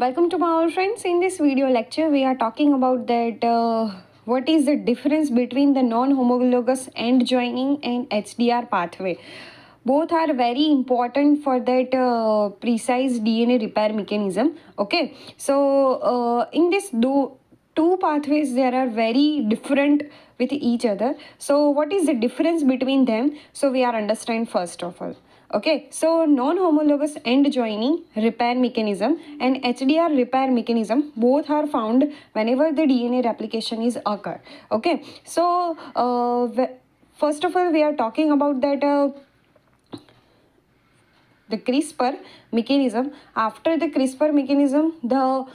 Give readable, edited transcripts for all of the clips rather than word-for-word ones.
Welcome to my all friends. In this video lecture, we are talking about that what is the difference between the non-homologous end joining and HDR pathway. Both are very important for that precise DNA repair mechanism. Okay, so in this two pathways, there are very different with each other. So what is the difference between them? So we are understand first of all. Okay, so non-homologous end joining repair mechanism and HDR repair mechanism both are found whenever the DNA replication is occur. Okay, so first of all we are talking about that the CRISPR mechanism. After the CRISPR mechanism, the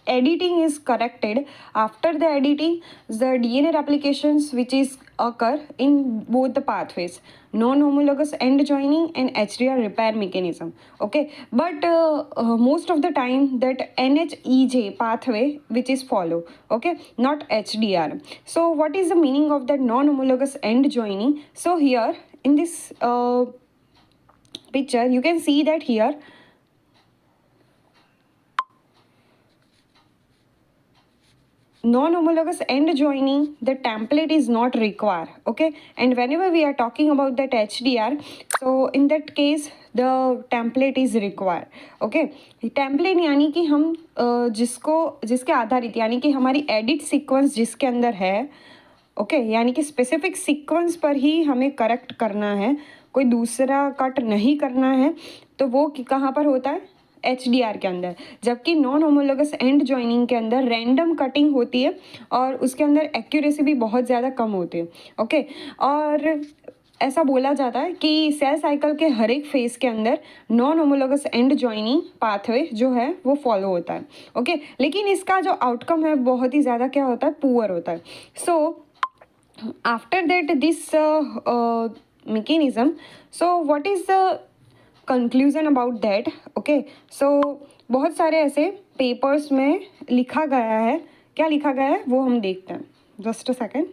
editing is corrected. After the editing, the DNA replications which is occur in both the pathways, non-homologous end joining and HDR repair mechanism. Okay, but most of the time that NHEJ pathway which is follow. Okay, not HDR. So what is the meaning of that non-homologous end joining? So here in this picture you can see that here non-homologous end joining, the template is not required. Okay, and whenever we are talking about that HDR, so in that case the template is required. Okay, template यानी कि हम जिसके आधारित यानी कि हमारी edit sequence जिसके अंदर है, ओके यानी कि स्पेसिफिक सीक्वेंस पर ही हमें करेक्ट करना है, कोई दूसरा कट नहीं करना है, तो वो कहाँ पर होता है? HDR के अंदर. जबकि नॉन होमोलोगस एंड जॉइनिंग के अंदर रैंडम कटिंग होती है और उसके अंदर एक्यूरेसी भी बहुत ज़्यादा कम होती है. ओके, और ऐसा बोला जाता है कि सेल साइकिल के हर एक फेज के अंदर non homologous and joining pathway जो है वो फॉलो होता है. ओके, लेकिन इसका जो आउटकम है बहुत ही ज़्यादा क्या होता है? पुअर होता है. So after that this mechanism, so what is the conclusion about that? Okay, so बहुत सारे ऐसे पेपर्स में लिखा गया है. क्या लिखा गया है वो हम देखते हैं. Just a second.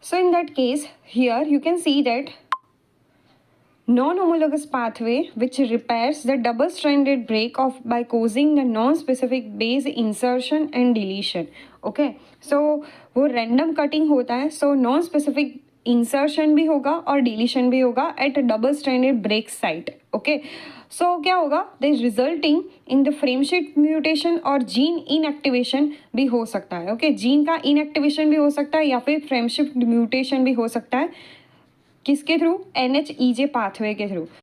So in that case, here you can see that non-homologous pathway which repairs the double-stranded break off by causing the non-specific base insertion and deletion. Okay, so वो random cutting होता है. So non-specific insertion भी होगा और deletion भी होगा at double stranded break site. Okay, so क्या होगा? The resulting in the frameshift mutation और जीन इनएक्टिवेशन भी हो सकता है. ओके, जीन का इनएक्टिवेशन भी हो सकता है या फिर फ्रेमशिफ्ट म्यूटेशन भी हो सकता है. किसके थ्रू? NHEJ पाथवे के थ्रू.